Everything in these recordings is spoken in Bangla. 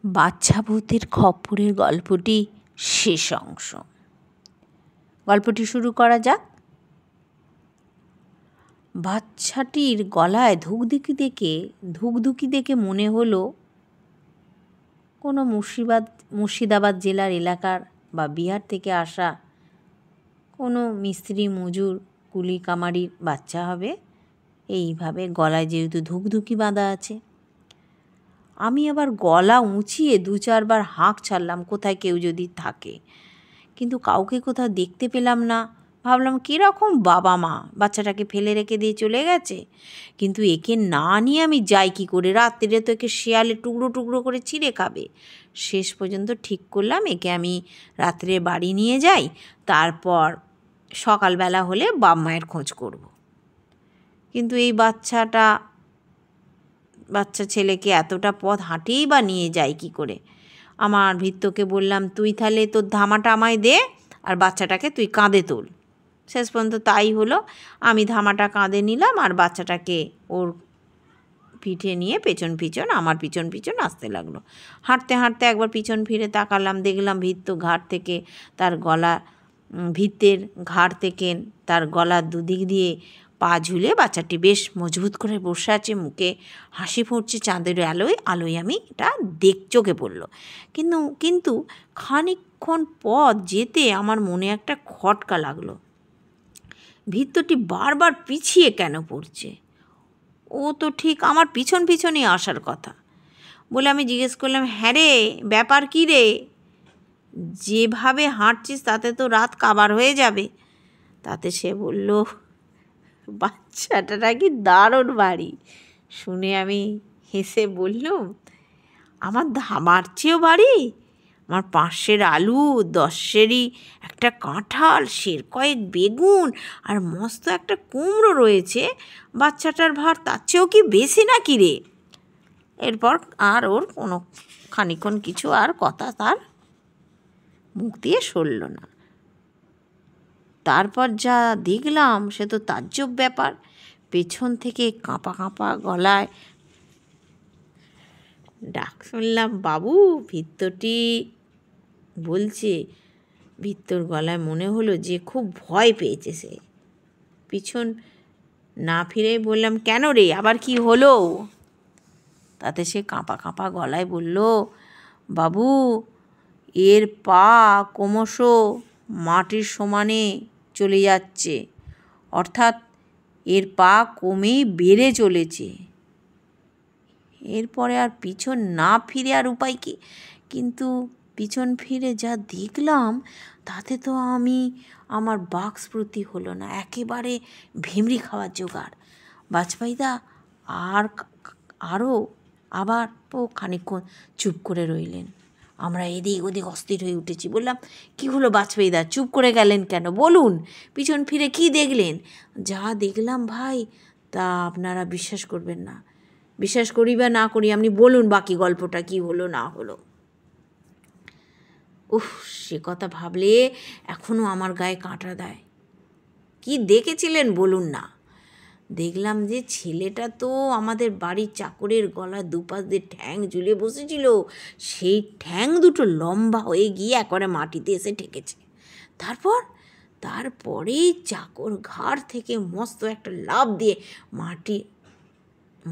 বাচ্চা ভূতের খপ্পরের গল্পটি শেষ অংশ। গল্পটি শুরু করা যাক। বাচ্চাটির গলায় ধুকধুকি দেখে মনে হলো কোনো মুর্শিদাবাদ জেলার এলাকার বা বিহার থেকে আসা কোনো মিস্ত্রি মজুর কুলি কামারির বাচ্চা হবে। এইভাবে গলায় যেহেতু ধুকধুকি বাঁধা আছে, আমি আবার গলা উঁচিয়ে 2-4 বার হাঁক ছাড়লাম কোথায় কেউ যদি থাকে, কিন্তু কাউকে কোথাও দেখতে পেলাম না। ভাবলাম কীরকম বাবা মা, বাচ্চাটাকে ফেলে রেখে দিয়ে চলে গেছে, কিন্তু একে না নিয়ে আমি যাই কী করে? রাত্রিরে তো একে শেয়ালে টুকরো টুকরো করে ছিঁড়ে খাবে। শেষ পর্যন্ত ঠিক করলাম একে আমি রাত্রে বাড়ি নিয়ে যাই, তারপর সকালবেলা হলে বাপ মায়ের খোঁজ করব। কিন্তু এই বাচ্চা ছেলেকে এতটা পথ হাঁটেই বা নিয়ে যাই কী করে? আমার ভৃত্যকে বললাম, তুই তাহলে তোর ধামাটা আমায় দে আর বাচ্চাটাকে তুই কাঁধে তোল। শেষ পর্যন্ত তাই হলো। আমি ধামাটা কাঁধে নিলাম আর বাচ্চাটাকে ওর পিঠে নিয়ে আমার পিছন পিছন আসতে লাগলো। হাঁটতে হাঁটতে একবার পিছন ফিরে তাকালাম, দেখলাম ভৃত্যের ঘাড় থেকে তার গলার দুদিক দিয়ে পা ঝুলে বাচ্চাটি বেশ মজবুত করে বসে আছে, মুখে হাসি ফুটছে চাঁদের আলোয় আমি এটা চোখে পড়লো। কিন্তু খানিকক্ষণ পথ যেতে আমার মনে একটা খটকা লাগলো। ভৃত্যটি বারবার পিছিয়ে কেন পড়ছে? ও তো ঠিক আমার পিছনেই আসার কথা বলে আমি জিজ্ঞেস করলাম, হ্যাঁ রে, ব্যাপার কী রে? যেভাবে হাঁটছিস তাতে তো রাত কাবার হয়ে যাবে। তাতে সে বলল, বাচ্চাটা নাকি দারুণ বাড়ি। শুনে আমি হেসে বললুম, আমার ধামার চেয়েও বাড়ি? আমার 500 আলু, 10 একটা কাঁঠাল, কয়েক বেগুন আর মস্ত একটা কুমড়ো রয়েছে। বাচ্চাটার ভার তার চেয়েও কি বেশি নাকি রে? এরপর আর ওর কোনো খানিক্ষণ কিছু আর কথা তার মুখ দিয়ে সরল না। তারপর যা দেখলাম সে তো তাজ্জব ব্যাপার। পেছন থেকে কাঁপা কাঁপা গলায় ডাক শুনলাম, বাবু। ভৃত্যটি বলছে। ভৃত্যর গলায় মনে হলো যে খুব ভয় পেয়েছে সে। পিছন না ফিরেই বললাম, কেন রে, আবার কি হলো? তাতে সে কাঁপা কাঁপা গলায় বলল, বাবু, এর পা ক্রমশ মাটির সমানে চলে যাচ্ছে, অর্থাৎ এর পা কমেই বেড়ে চলেছে। এরপরে আর পিছন না ফিরে আর উপায় কি? কিন্তু পিছন ফিরে যা দেখলাম তাতে তো আমার বাক্স্ফূর্তি হলো না, একেবারে ভেমরি খাওয়ার জোগাড়। বাজপাইদা আবার খানিকক্ষণ চুপ করে রইলেন। আমরা এদিক ওদিক অস্থির হয়ে উঠেছি। বললাম, কি হলো বাজপাইদা, চুপ করে গেলেন কেন? বলুন, পিছন ফিরে কি দেখলেন? যা দেখলাম ভাই, তা আপনারা বিশ্বাস করবেন না। বিশ্বাস করি বা না করি, আপনি বলুন বাকি গল্পটা কি হলো না হলো। সে কথা ভাবলে এখনও আমার গায়ে কাঁটা দেয়। কি দেখেছিলেন বলুন না? দেখলাম যে ছেলেটা তো আমাদের বাড়ির চাকরের গলায় দুপাশ দিয়ে ঠ্যাং ঝুলে বসেছিল, সেই ঠ্যাং দুটো লম্বা হয়ে গিয়ে একবারে মাটিতে এসে ঠেকেছে। তারপরেই চাকর ঘাড় থেকে মস্ত একটা লাফ দিয়ে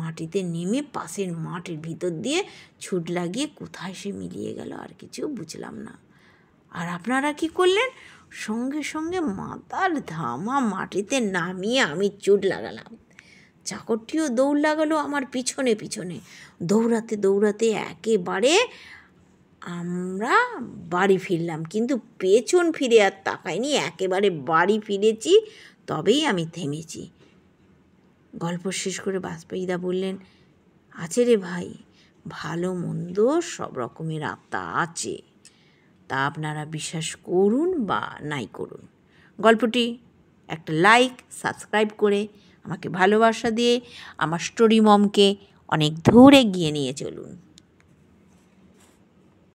মাটিতে নেমে পাশের মাটির ভিতর দিয়ে ছুট লাগিয়ে কোথায় সে মিলিয়ে গেল আর কিছু বুঝলাম না। আর আপনারা কি করলেন? সঙ্গে সঙ্গে মাথার ধামা মাটিতে নামিয়ে আমি চোট লাগালাম। চাকরটিও দৌড় লাগালো আমার পিছনে পিছনে। দৌড়াতে দৌড়াতে একেবারে আমরা বাড়ি ফিরলাম, কিন্তু পেছন ফিরে আর তাকাইনি, একেবারে বাড়ি ফিরেছি, তবেই আমি থেমেছি। গল্প শেষ করে বাজপাইদা বললেন, আছে রে ভাই, ভালো মন্দ সব রকমের আত্মা আছে, তা আপনারা বিশ্বাস করুন বা নাই করুন। গল্পটি একটা লাইক, সাবস্ক্রাইব করে আমাকে ভালোবাসা দিয়ে আমার স্টোরি মমকে অনেক দূর এগিয়ে নিয়ে চলুন।